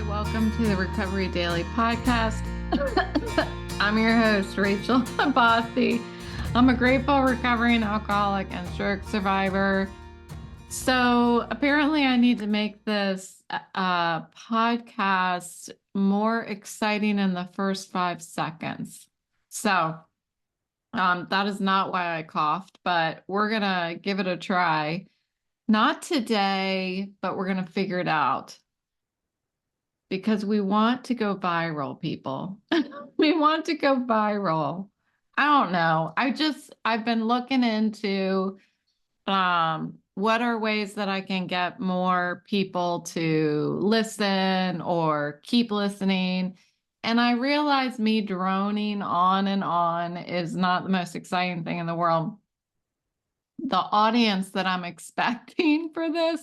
Welcome to the Recovery Daily Podcast. I'm your host, Rachel Bossy. I'm a grateful recovering alcoholic and stroke survivor. So apparently I need to make this podcast more exciting in the first 5 seconds. So that is not why I coughed, but we're going to give it a try. Not today, but we're going to figure it out. Because we want to go viral, people. We want to go viral. I don't know. I've been looking into what are ways that I can get more people to listen or keep listening. And I realize me droning on and on is not the most exciting thing in the world. The audience that I'm expecting for this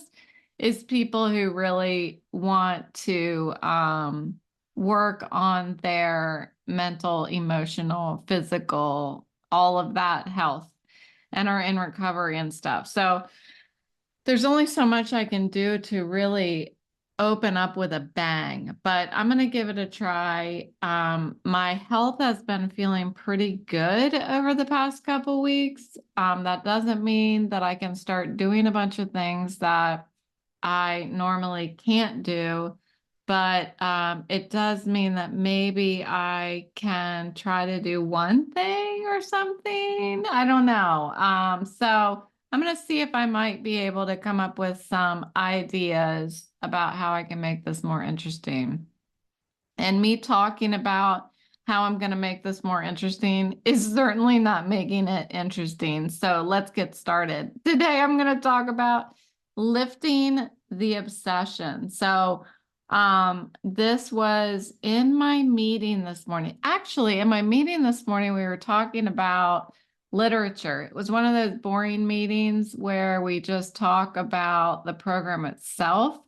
is people who really want to work on their mental, emotional, physical, all of that health and are in recovery and stuff. So there's only so much I can do to really open up with a bang, but I'm going to give it a try. My health has been feeling pretty good over the past couple weeks. That doesn't mean that I can start doing a bunch of things that I normally can't do, but it does mean that maybe I can try to do one thing or something. I don't know. So I'm going to see if I might be able to come up with some ideas about how I can make this more interesting. And me talking about how I'm going to make this more interesting is certainly not making it interesting. So let's get started. Today, I'm going to talk about lifting the obsession. So this was in my meeting this morning. Actually, in my meeting this morning, we were talking about literature. It was one of those boring meetings where we just talk about the program itself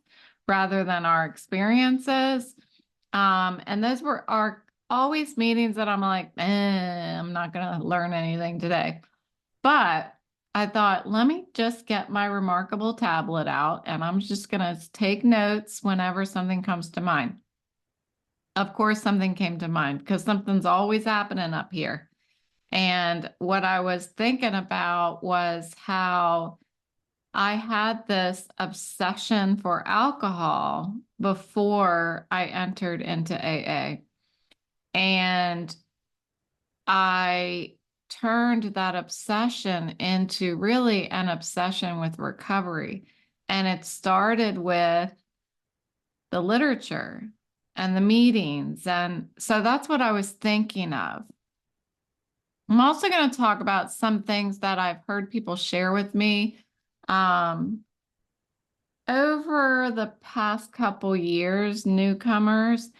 rather than our experiences. And those are always meetings that I'm like, I'm not going to learn anything today. But I thought, let me just get my remarkable tablet out and I'm just going to take notes whenever something comes to mind. Of course, something came to mind because something's always happening up here. And what I was thinking about was how I had this obsession for alcohol before I entered into AA. And I turned that obsession into really an obsession with recovery. And it started with the literature and the meetings. And so that's what I was thinking of. I'm also going to talk about some things that I've heard people share with me over the past couple years, newcomers.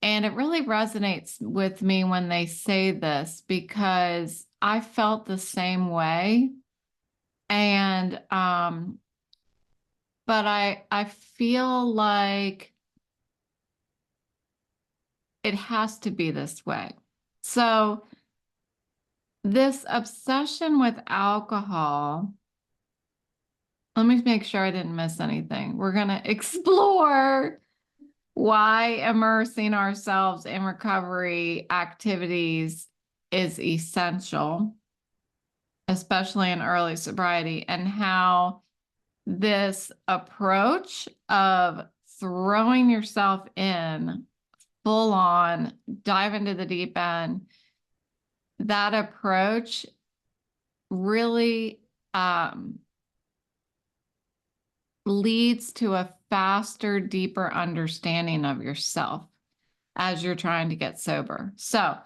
And it really resonates with me when they say this because I felt the same way. And but I feel like it has to be this way. So this obsession with alcohol, let me make sure I didn't miss anything. We're going to explore why immersing ourselves in recovery activities is essential, especially in early sobriety, and how this approach of throwing yourself in full on, dive into the deep end, that approach really leads to a faster, deeper understanding of yourself as you're trying to get sober. So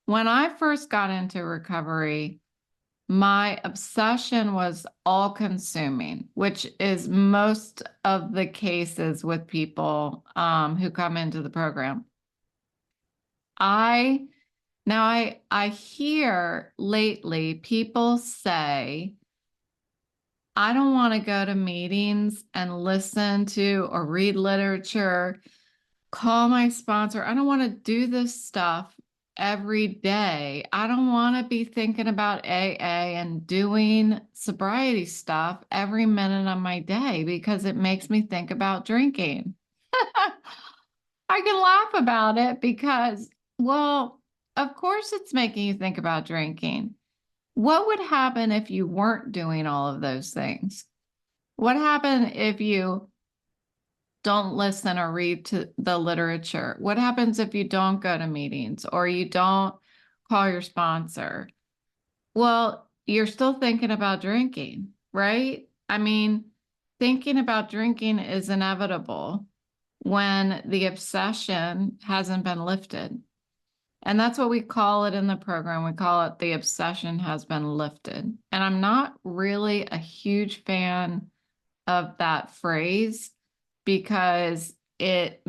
when I first got into recovery, my obsession was all consuming, which is most of the cases with people who come into the program. I hear lately people say, I don't want to go to meetings and listen to or read literature, call my sponsor. I don't want to do this stuff every day. I don't want to be thinking about AA and doing sobriety stuff every minute of my day because it makes me think about drinking. I can laugh about it because, well, of course it's making you think about drinking. What would happen if you weren't doing all of those things? What happened if you don't listen or read to the literature? What happens if you don't go to meetings or you don't call your sponsor? Well, you're still thinking about drinking, right? I mean, thinking about drinking is inevitable when the obsession hasn't been lifted. And that's what we call it in the program. We call it the obsession has been lifted. And I'm not really a huge fan of that phrase because it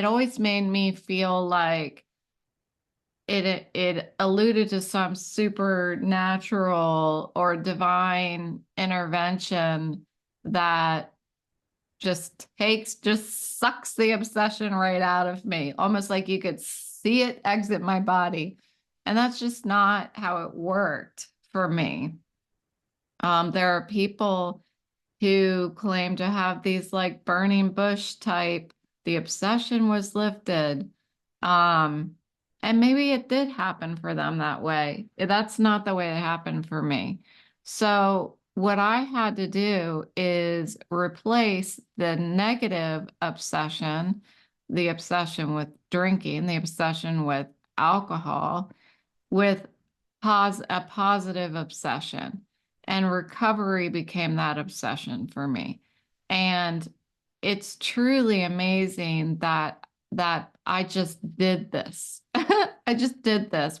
always made me feel like it alluded to some supernatural or divine intervention that just sucks the obsession right out of me, almost like you could see it exit my body. And that's just not how it worked for me. There are people who claim to have these like burning bush type, the obsession was lifted. Um, and maybe it did happen for them that way. That's not the way it happened for me. So what I had to do is replace the negative obsession, the obsession with drinking, the obsession with alcohol, with a positive obsession. And recovery became that obsession for me. And it's truly amazing that I just did this. I just did this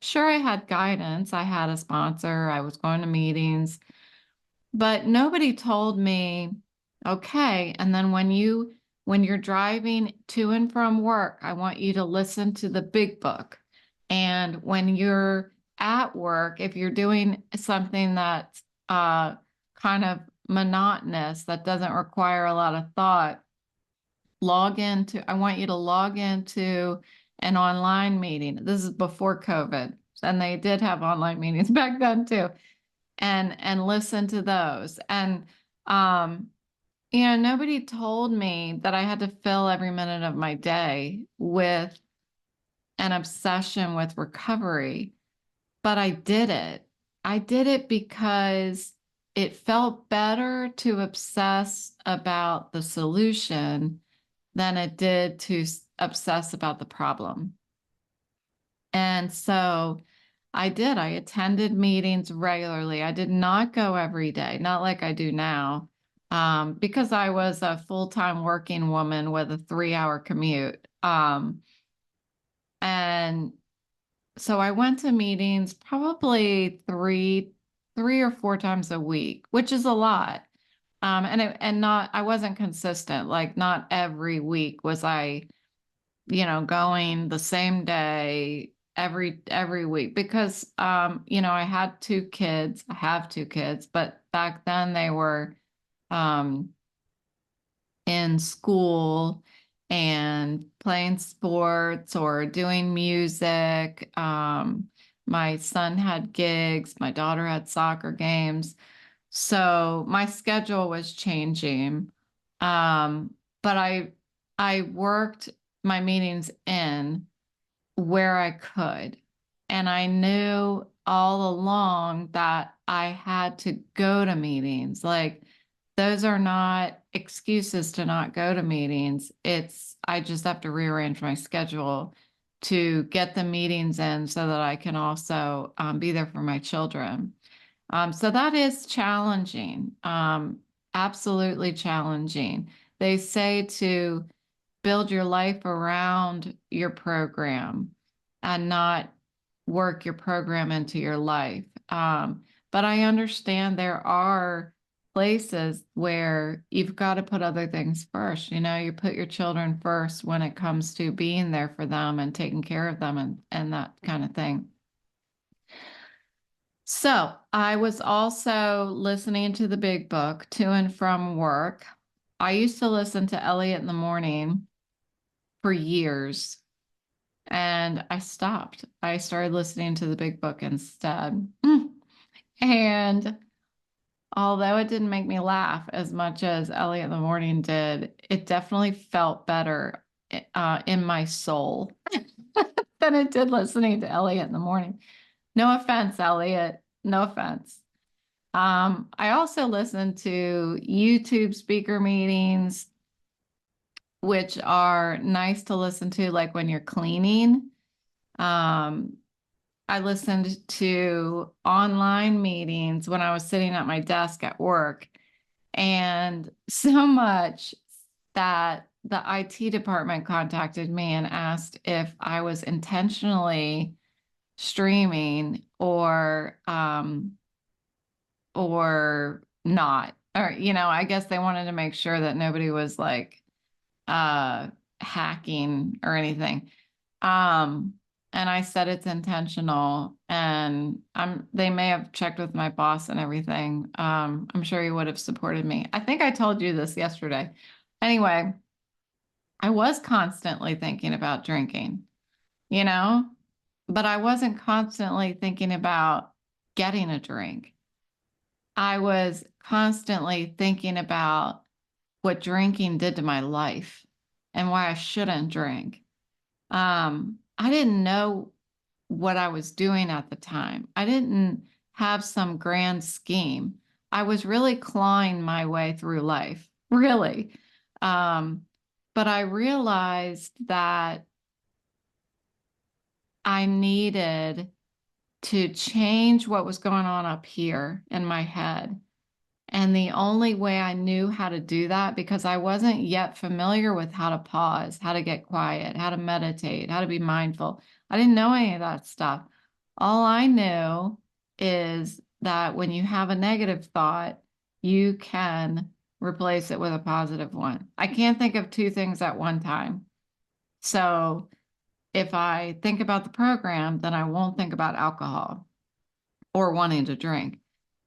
sure, I had guidance. I had a sponsor. I was going to meetings, but nobody told me, okay, and then when you're driving to and from work, I want you to listen to the big book. And when you're at work, if you're doing something that's kind of monotonous, that doesn't require a lot of thought, I want you to log into an online meeting. This is before COVID, and they did have online meetings back then too, and listen to those. And nobody told me that I had to fill every minute of my day with an obsession with recovery, but I did it. I did it because it felt better to obsess about the solution than it did to obsess about the problem. And so I did. I attended meetings regularly. I did not go every day, not like I do now, because I was a full-time working woman with a 3-hour commute. And so I went to meetings probably three or four times a week, which is a lot. I wasn't consistent. Like not every week was I, going the same day every week because I had two kids. I have two kids, but back then they were um in school and playing sports or doing music. My son had gigs, my daughter had soccer games. So my schedule was changing. But I worked my meetings in where I could. And I knew all along that I had to go to meetings. Like those are not excuses to not go to meetings. I just have to rearrange my schedule to get the meetings in so that I can also be there for my children. So that is challenging, absolutely challenging. They say to build your life around your program and not work your program into your life. But I understand there are places where you've got to put other things first. You put your children first when it comes to being there for them and taking care of them and that kind of thing. So I was also listening to the big book to and from work. I used to listen to Elliot in the morning for years and I stopped. I started listening to the big book instead. And although it didn't make me laugh as much as Elliot in the morning did, it definitely felt better. in my soul than it did listening to Elliot in the morning. No offense, Elliot. No offense. I also listen to YouTube speaker meetings, which are nice to listen to, like when you're cleaning. Um, I listened to online meetings when I was sitting at my desk at work, and so much that the IT department contacted me and asked if I was intentionally streaming or not. Or, I guess they wanted to make sure that nobody was like hacking or anything. Um, and I said it's intentional, and they may have checked with my boss and everything. I'm sure he would have supported me. I think I told you this yesterday. Anyway, I was constantly thinking about drinking, you know, but I wasn't constantly thinking about getting a drink. I was constantly thinking about what drinking did to my life and why I shouldn't drink. I didn't know what I was doing at the time. I didn't have some grand scheme. I was really clawing my way through life, really. Um, but I realized that I needed to change what was going on up here in my head. And the only way I knew how to do that, because I wasn't yet familiar with how to pause, how to get quiet, how to meditate, how to be mindful. I didn't know any of that stuff. All I knew is that when you have a negative thought, you can replace it with a positive one. I can't think of two things at one time. So if I think about the program, then I won't think about alcohol or wanting to drink.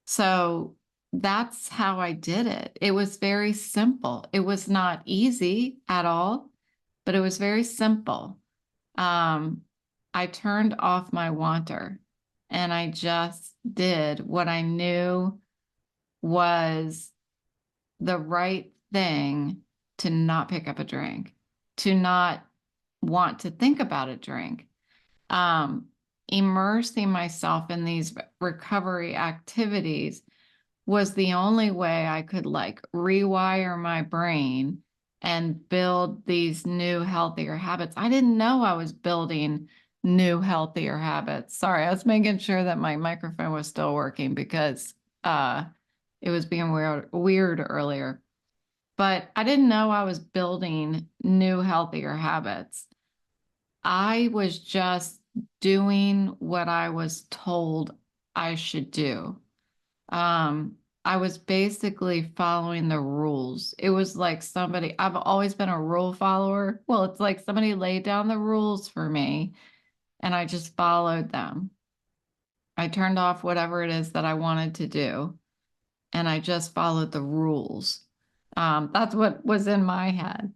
So that's how I did it. It was very simple. It was not easy at all, but it was very simple. Um, I turned off my wanter and I just did what I knew was the right thing to not pick up a drink, to not want to think about a drink. Um, Immersing myself in these recovery activities was the only way I could like rewire my brain and build these new healthier habits. I didn't know I was building new healthier habits. Sorry, I was making sure that my microphone was still working because uh it was being weird earlier. But I didn't know I was building new healthier habits. I was just doing what I was told I should do. Um, I was basically following the rules. It was like I've always been a rule follower. Well, it's like somebody laid down the rules for me and I just followed them. I turned off whatever it is that I wanted to do and I just followed the rules. That's what was in my head.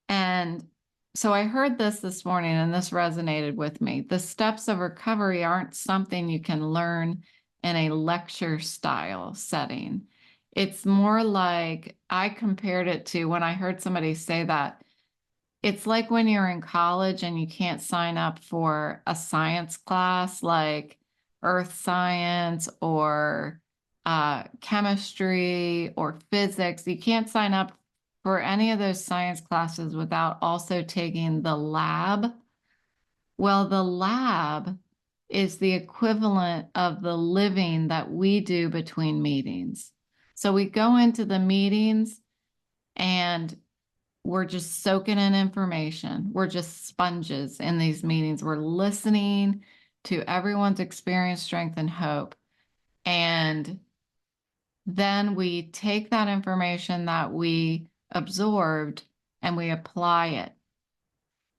And so I heard this morning and this resonated with me. The steps of recovery aren't something you can learn in a lecture style setting. It's more like I compared it to when I heard somebody say that. It's like when you're in college and you can't sign up for a science class like earth science or chemistry or physics. You can't sign up for any of those science classes without also taking the lab. Well, the lab is the equivalent of the living that we do between meetings. So we go into the meetings and we're just soaking in information. We're just sponges in these meetings. We're listening to everyone's experience, strength, and hope. And then we take that information that we absorbed and we apply it.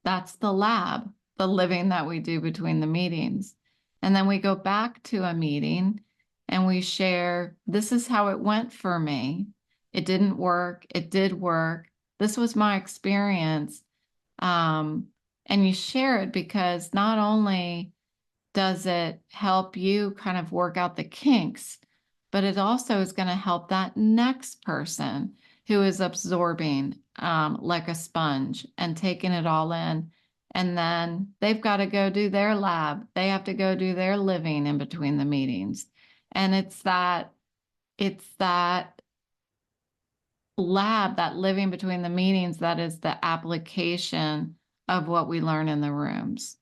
That's the lab, the living that we do between the meetings. And then we go back to a meeting and we share, this is how it went for me. It didn't work. It did work. This was my experience. And you share it because not only does it help you kind of work out the kinks, but it also is going to help that next person who is absorbing like a sponge and taking it all in. And then they've got to go do their lab. They have to go do their living in between the meetings. And it's that lab, that living between the meetings, that is the application of what we learn in the rooms.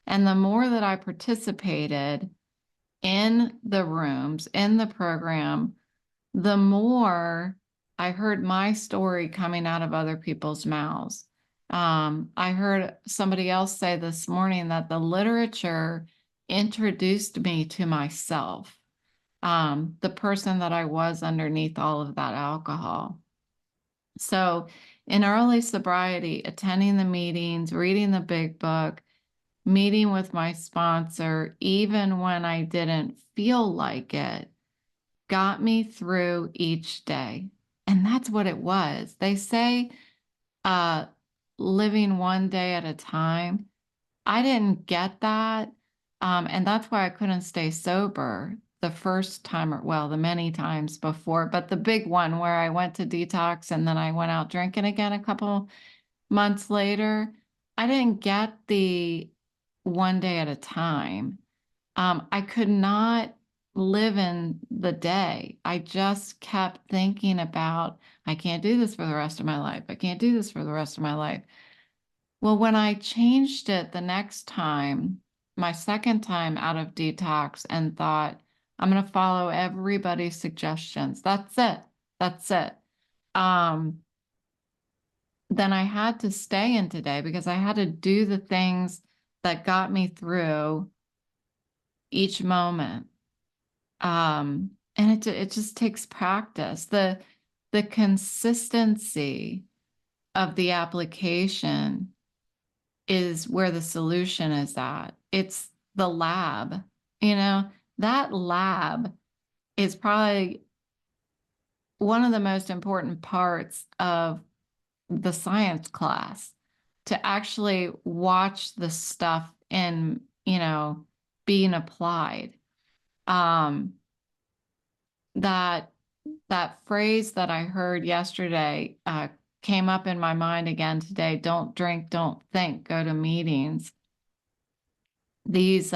And the more that I participated in the rooms, in the program, the more I heard my story coming out of other people's mouths. I heard somebody else say this morning that the literature introduced me to myself, the person that I was underneath all of that alcohol. So in early sobriety, attending the meetings, reading the big book, meeting with my sponsor, even when I didn't feel like it, got me through each day. And that's what it was. They say uh, living one day at a time. I didn't get that. And that's why I couldn't stay sober the first time, or well, the many times before, but the big one where I went to detox and then I went out drinking again a couple months later, I didn't get the one day at a time. I could not live in the day. I just kept thinking about, I can't do this for the rest of my life. I can't do this for the rest of my life. Well, when I changed it the next time, my second time out of detox, and thought, I'm going to follow everybody's suggestions. That's it. That's it. Um, then I had to stay in today because I had to do the things that got me through each moment. And it just takes practice. The consistency of the application is where the solution is at. It's the lab. You know, that lab is probably one of the most important parts of the science class, to actually watch the stuff in, being applied. Um, that that phrase that I heard yesterday came up in my mind again today. Don't drink, don't think, go to meetings. These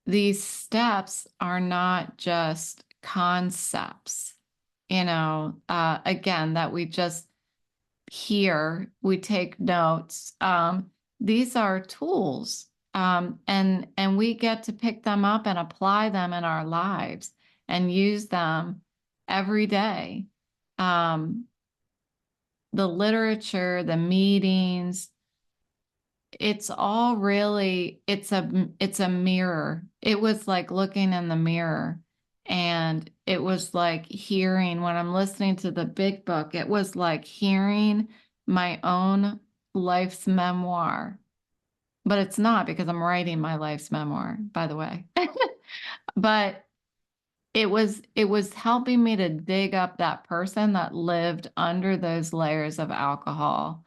these steps are not just concepts, again, that we just hear, we take notes. These are tools, and we get to pick them up and apply them in our lives and use them every day. The literature, the meetings, it's all really, it's a mirror. It was like looking in the mirror, and it was like hearing, when I'm listening to the big book, it was like hearing my own life's memoir. But it's not, because I'm writing my life's memoir, by the way. But it was helping me to dig up that person that lived under those layers of alcohol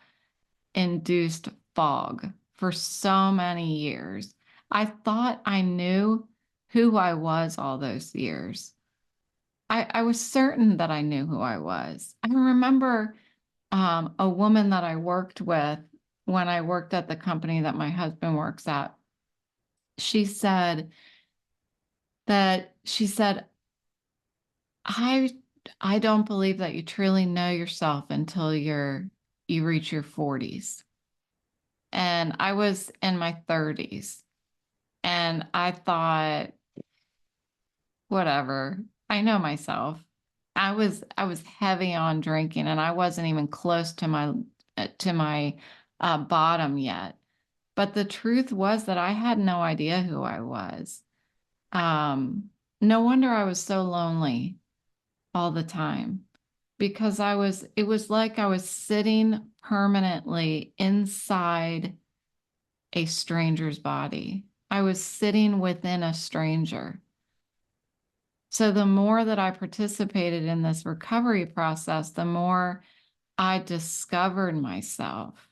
induced fog for so many years. I thought I knew who I was all those years. I was certain that I knew who I was. I remember a woman that I worked with when I worked at the company that my husband works at. She said, I I don't believe that you truly know yourself until you reach your 40s. And I was in my 30s, and I thought, whatever, I know myself. I was heavy on drinking, and I wasn't even close to my bottom yet. But the truth was that I had no idea who I was. No wonder I was so lonely all the time, because it was like I was sitting permanently inside a stranger's body. I was sitting within a stranger. So the more that I participated in this recovery process, the more I discovered myself.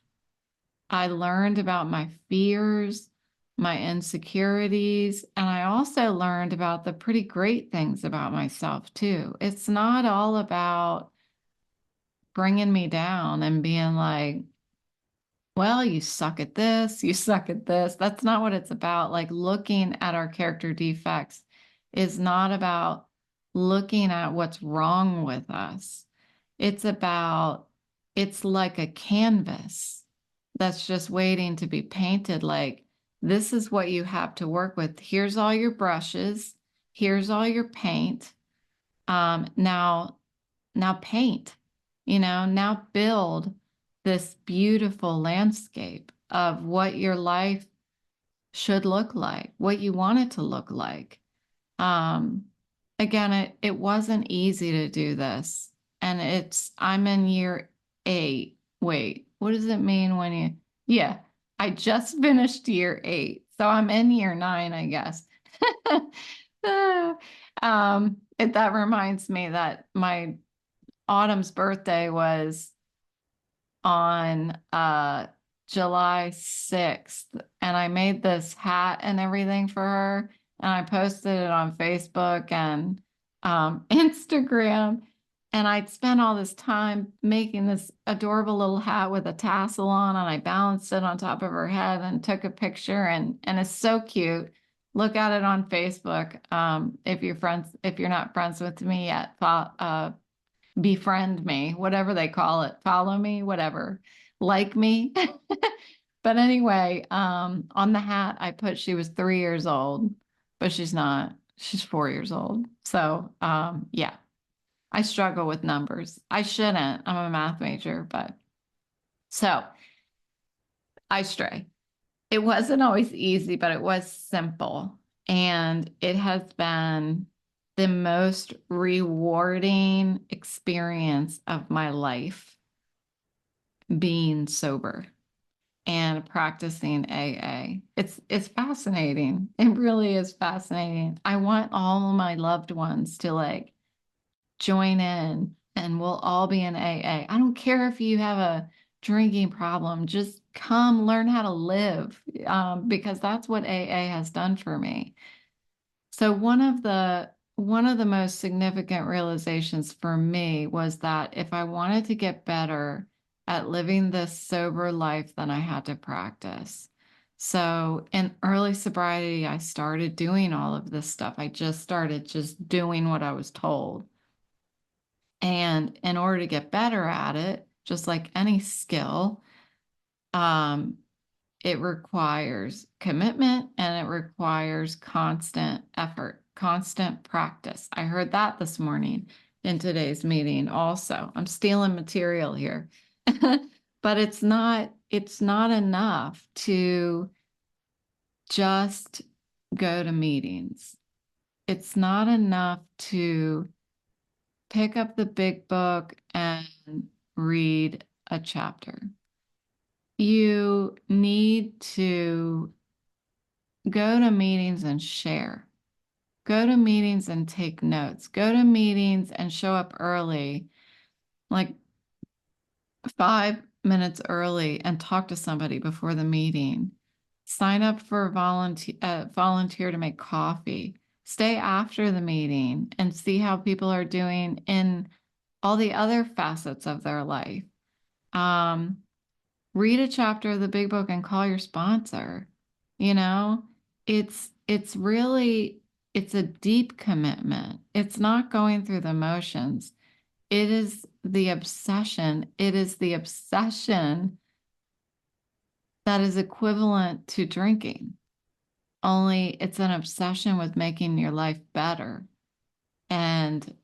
I learned about my fears, my insecurities, and I also learned about the pretty great things about myself too. It's not all about bringing me down and being like, well, you suck at this, you suck at this. That's not what it's about. Like looking at our character defects is not about looking at what's wrong with us. It's about, it's like a canvas that's just waiting to be painted. Like, this is what you have to work with. Here's all your brushes. Here's all your paint. Now paint, now build this beautiful landscape of what your life should look like, what you want it to look like. Um, Again, it wasn't easy to do this. And I'm in year 8. Wait, what does it mean when yeah, I just finished year 8. So I'm in year 9, I guess. That reminds me that my Autumn's birthday was on July 6th, and I made this hat and everything for her, and I posted it on Facebook and Instagram. And I'd spent all this time making this adorable little hat with a tassel on, and I balanced it on top of her head and took a picture, and it's so cute. Look at it on Facebook. If you're not friends with me yet, befriend me, whatever they call it, follow me, whatever, like me. But anyway, on the hat, I put she was 3 years old, but she's not. She's 4 years old. So, yeah, I struggle with numbers. I shouldn't. I'm a math major, but so I stray. It wasn't always easy, but it was simple. And it has been the most rewarding experience of my life being sober and practicing AA. It's fascinating. It really is fascinating. I want all my loved ones to like join in and we'll all be in AA. I don't care if you have a drinking problem, just come learn how to live, because that's what AA has done for me. So one of the most significant realizations for me was that if I wanted to get better at living this sober life, then I had to practice. So in early sobriety, I started doing all of this stuff. I just started just doing what I was told. And in order to get better at it, just like any skill, um, it requires commitment and it requires constant effort, constant practice. I heard that this morning in today's meeting also. I'm stealing material here. But it's not enough to just go to meetings. It's not enough to pick up the big book and read a chapter. You need to go to meetings and share. Go to meetings and take notes. Go to meetings and show up early, like 5 minutes early, and talk to somebody before the meeting. Sign up for a volunteer to make coffee. Stay after the meeting and see how people are doing in all the other facets of their life. Read a chapter of the big book and call your sponsor. You know, it's really it's a deep commitment. It's not going through the motions. It is the obsession. It is the obsession that is equivalent to drinking. Only it's an obsession with making your life better. And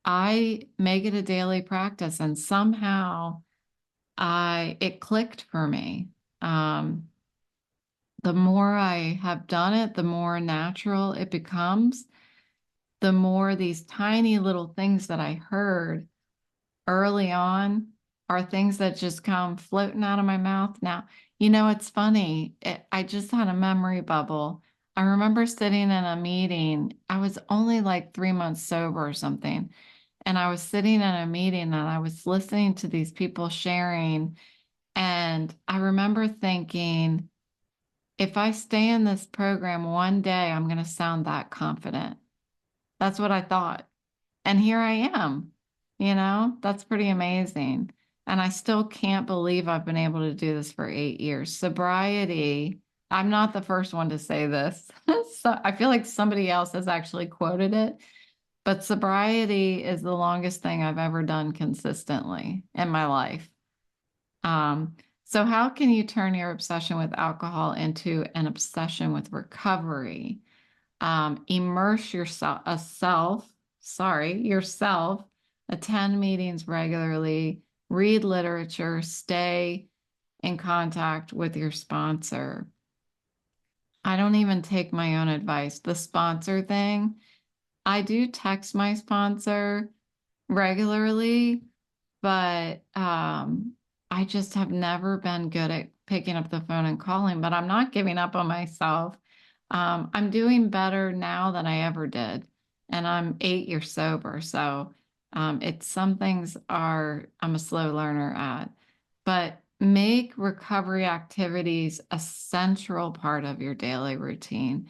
I make it a daily practice, and somehow it clicked for me. The more I have done it, the more natural it becomes, the more these tiny little things that I heard early on are things that just come floating out of my mouth. Now, it's funny. I just had a memory bubble. I remember sitting in a meeting. I was only like 3 months sober or something. And I was sitting in a meeting and I was listening to these people sharing. And I remember thinking, if I stay in this program one day, I'm going to sound that confident. That's what I thought. And here I am. That's pretty amazing. And I still can't believe I've been able to do this for 8 years. Sobriety, I'm not the first one to say this. So I feel like somebody else has actually quoted it, but sobriety is the longest thing I've ever done consistently in my life. Um, so how can you turn your obsession with alcohol into an obsession with recovery? Immerse yourself, attend meetings regularly, read literature, stay in contact with your sponsor. I don't even take my own advice. The sponsor thing, I do text my sponsor regularly, but I just have never been good at picking up the phone and calling, but I'm not giving up on myself. I'm doing better now than I ever did, and I'm 8 years sober. So it's some things I'm a slow learner at, but make recovery activities a central part of your daily routine,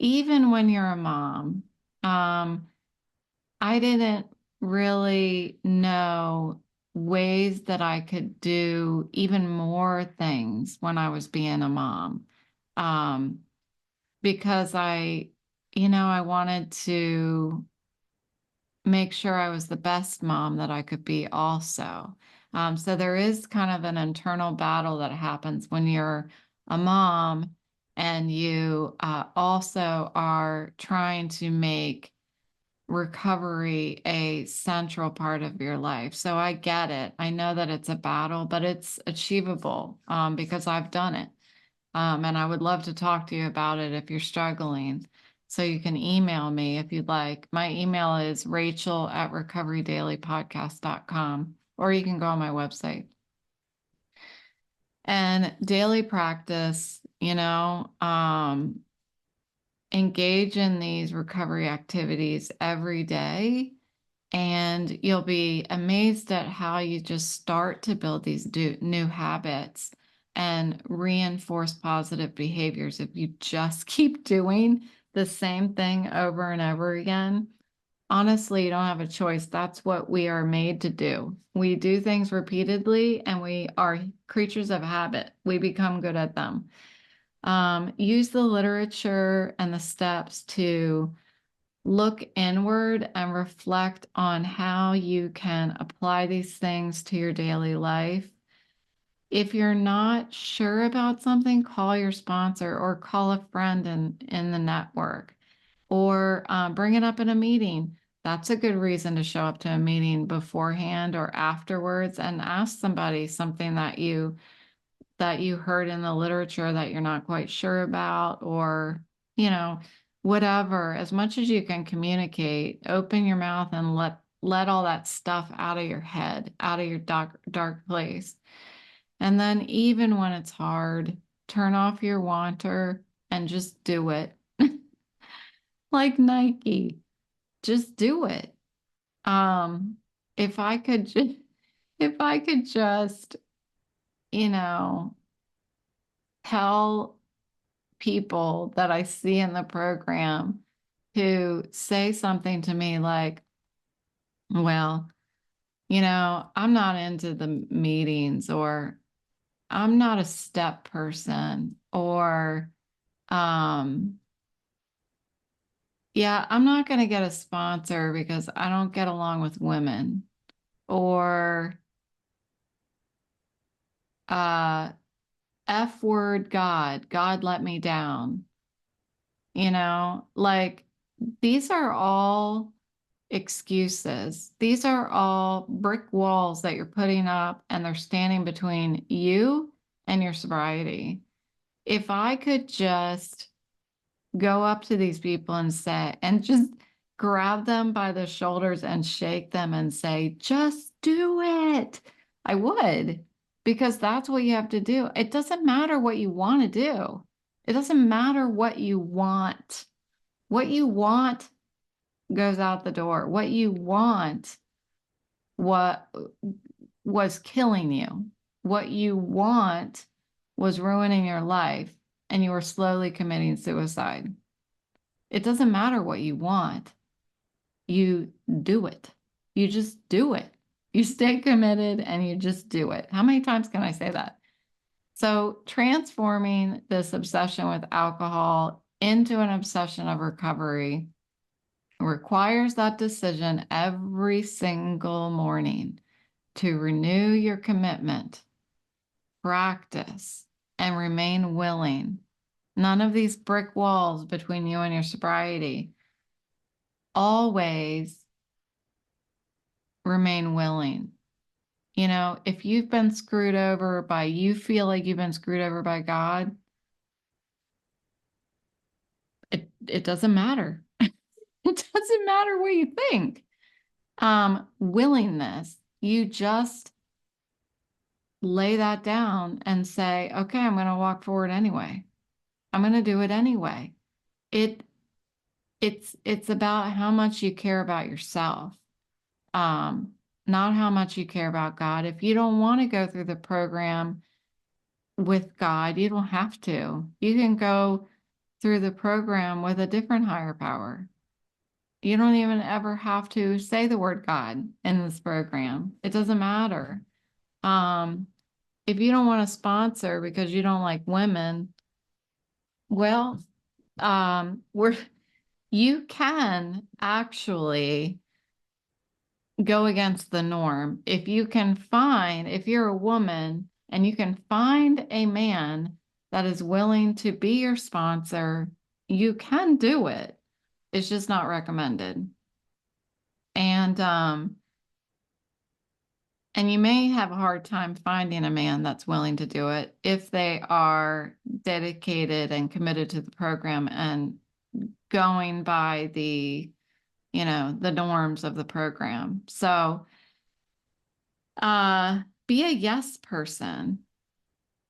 even when you're a mom. Um, I didn't really know ways that I could do even more things when I was being a mom. Um, because I wanted to make sure I was the best mom that I could be also. So there is kind of an internal battle that happens when you're a mom and you also are trying to make recovery a central part of your life. So I get it. I know that it's a battle, but it's achievable because I've done it. And I would love to talk to you about it if you're struggling. So you can email me if you'd like. My email is rachel@recoverydailypodcast.com, or you can go on my website. And daily practice, engage in these recovery activities every day, and you'll be amazed at how you just start to build these new habits and reinforce positive behaviors if you just keep doing the same thing over and over again. Honestly, you don't have a choice. That's what we are made to do. We do things repeatedly, and we are creatures of habit. We become good at them. Use the literature and the steps to look inward and reflect on how you can apply these things to your daily life. If you're not sure about something, call your sponsor or call a friend in the network, or bring it up in a meeting. That's a good reason to show up to a meeting beforehand or afterwards and ask somebody something that you heard in the literature that you're not quite sure about, or, you know, whatever. As much as you can communicate, open your mouth and let all that stuff out of your head, out of your dark place. And then even when it's hard, turn off your wanter and just do it. Like Nike, just do it. Um, if I could just, if I could just, you know, tell people that I see in the program who say something to me like, well, I'm not into the meetings, or I'm not a step person, or, um, yeah, I'm not going to get a sponsor because I don't get along with women, or, uh, F word God let me down, like these are all excuses. These are all brick walls that you're putting up, and they're standing between you and your sobriety. If I could just go up to these people and just grab them by the shoulders and shake them and say, just do it, I would, because that's what you have to do. It doesn't matter what you want to do. It doesn't matter what you want. What you want goes out the door. What you want, what was killing you, what you want was ruining your life, and you were slowly committing suicide. It doesn't matter what you want, you do it. You just do it. You stay committed and you just do it. How many times can I say that? So transforming this obsession with alcohol into an obsession of recovery requires that decision every single morning to renew your commitment, practice, and remain willing. None of these brick walls between you and your sobriety. Always remain willing. You know, if you've been screwed over by, you feel like you've been screwed over by God, it doesn't matter. It doesn't matter what you think. Willingness, you just lay that down and say, okay, I'm going to walk forward anyway. I'm going to do it anyway. It's about how much you care about yourself, not how much you care about God. If you don't want to go through the program with God, you don't have to. You can go through the program with a different higher power. You don't even ever have to say the word God in this program. It doesn't matter. If you don't want to sponsor because you don't like women, well, you can actually go against the norm. If you're a woman and you can find a man that is willing to be your sponsor, you can do it. It's just not recommended. And you may have a hard time finding a man that's willing to do it if they are dedicated and committed to the program and going by the norms of the program. So be a yes person.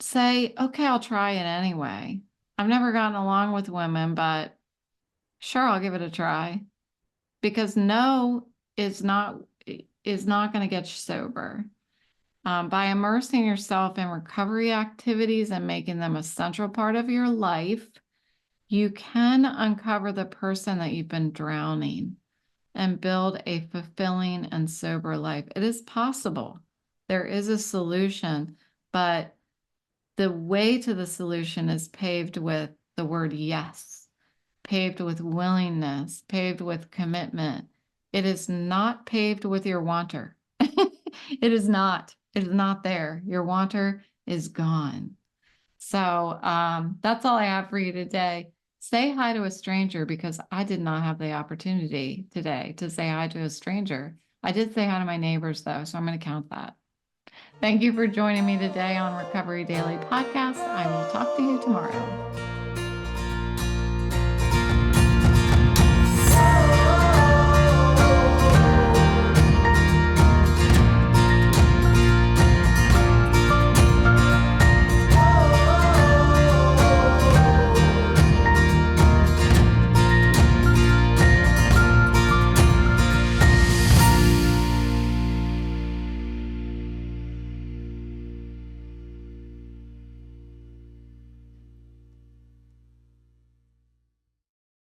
Say, okay, I'll try it anyway. I've never gotten along with women, but sure, I'll give it a try. Because no is not going to get you sober. By immersing yourself in recovery activities and making them a central part of your life, you can uncover the person that you've been drowning and build a fulfilling and sober life. It is possible. There is a solution, but the way to the solution is paved with the word yes, paved with willingness, paved with commitment. It is not paved with your wanter. It is not. It is not there. Your wanter is gone. So that's all I have for you today. Say hi to a stranger, because I did not have the opportunity today to say hi to a stranger. I did say hi to my neighbors, though, so I'm going to count that. Thank you for joining me today on Recovery Daily Podcast. I will talk to you tomorrow.